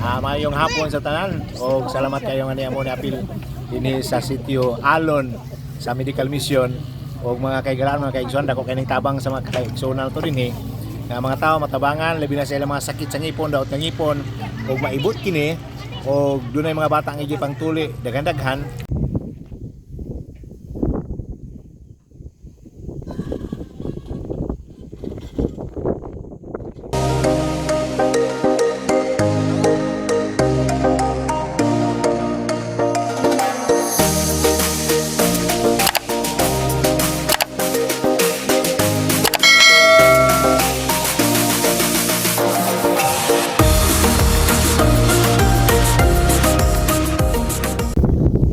Mayong hapon sa tanan o salamat kayo nga niya mo ni apil dinhi sa sitio Alon sa Medical Mission o mga kaigalan mga kaigsoon dako kining tabang sa mga kaigsoonal to dinhi nga mga tao matabangan labi na sa ilang mga sakit sa ngipon daot ng ngipon o maibot kini o dunay mga bata nga igipang tuli daghan-daghan.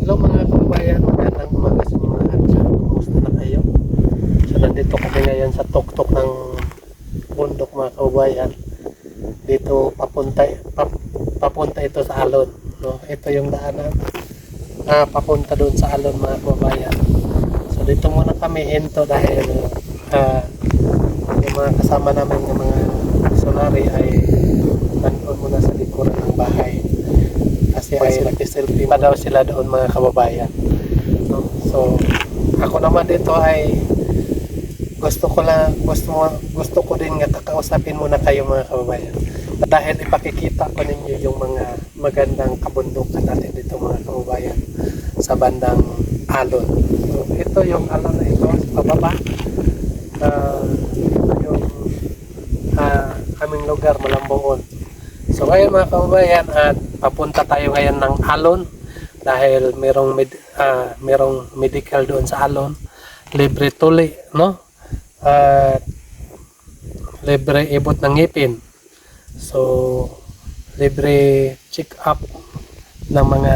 Hello mga kababayan, magandang umaga sa inyo lahat. Kumusta na kayo? So nandito kami ngayon sa tuktok ng bundok mga kababayan. Dito papunta ito sa Alon. No? Ito yung daanan papunta doon sa Alon mga kababayan. So dito muna kami hinto dahil yung mga kasama namin ng mga missionary ay nandun muna sa likuran ng bahay. Kasi ay nag-selfie pa daw sila doon mga kababayan. No? So ako naman dito ay gusto ko din nga kakausapin muna kayo mga kababayan. Dahil ipakikita ko ninyo yung mga magandang kabundukan natin dito mga kababayan sa bandang Alon. So ito yung Alon na ito sa pababa. Ito yung aming lugar, Malambongon. So ngayon mga kababayan at papunta tayo ngayon ng Alon dahil merong medical doon sa Alon, libre tuli, no? Libre ibot ng ngipin. So libre check up ng mga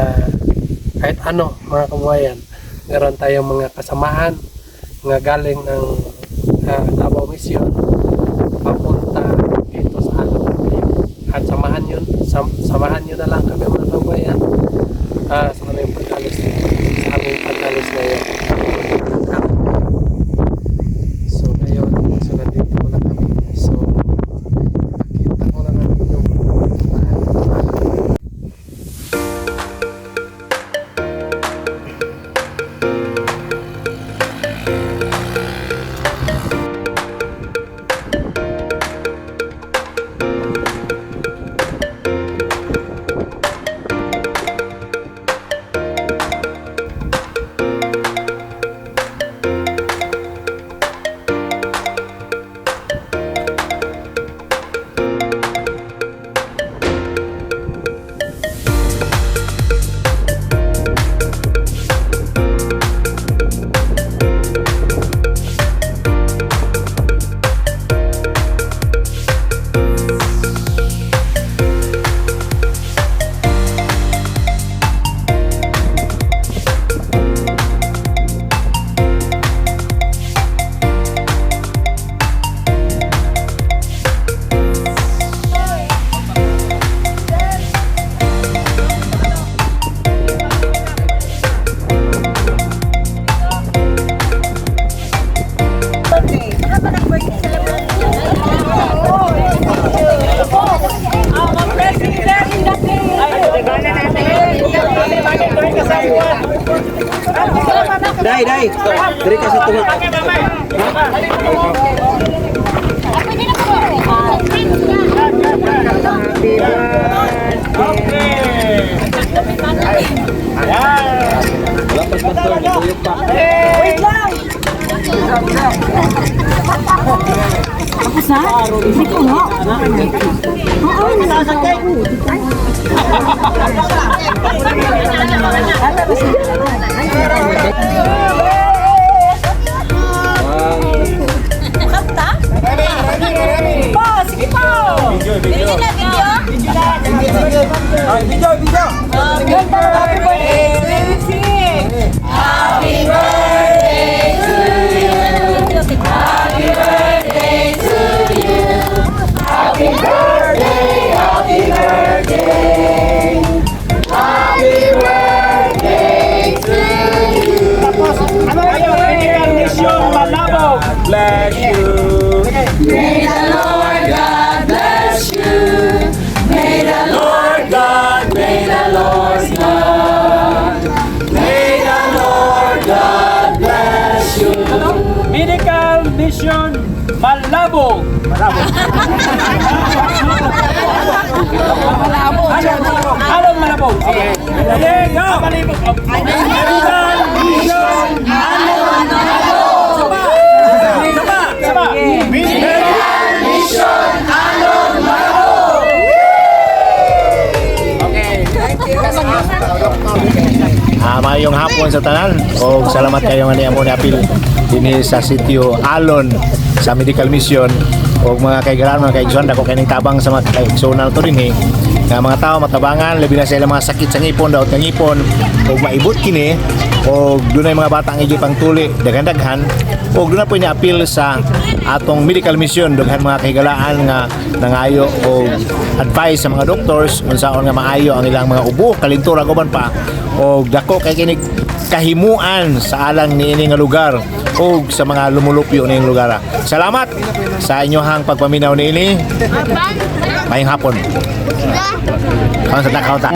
kahit ano mga kababayan. Meron tayong mga kasamaan nga galing ng Davao Mission papunta dito sa Alon. At samahan nyo na lang kami mga kabayan sa aming pag-alis ngayon. So ngayon, nandito muna kami. So pakita ko na namin yung Dai, dari ka sa tungod. Lapas pastor, tuyok pa. Wait lang! Ako sa? Hindi ko nga. Oo, nasasagay. Kanta? Po, sige po! Video na, video? Video! Happy birthday! Happy birthday to you! Happy birthday to you! Happy birthday! Happy birthday! Happy birthday to you! Tapos, ano yung Medical Mission Malabog? Bless you. May the Lord God bless you. May the Lord God Alon Malabog. Okay. Ready, go! Medical Mission Alon Malabog. Saba. Medical Mission Alon Malabog. Mayong hapon sa tanan o salamat kayo nga niya mo ni apil dinhi sa sitio Alon sa Medical Mission o mga kaigaran mga kaigsoon dako kining tabang sa mga kaigsoonal to dinhi nga mga tao matabangan labi na sa ilang mga sakit sa ngipon daot ng ngipon o maibot kini o dunay mga bata nga igi pangtuli daghan-daghan o dunay po ni apil sa atong Medical Mission daghan mga kaigalaan nga nangayo o advice sa mga doctors unsaon nga maayo ang ilang mga ubo kalintura uban pa o dako kay kini kahimuan sa alang niini nga lugar o sa mga lumulupyo ning lugar. Salamat sa inyohang pagpaminaw niini. Mayong hapon. Kaon sa takaw ta.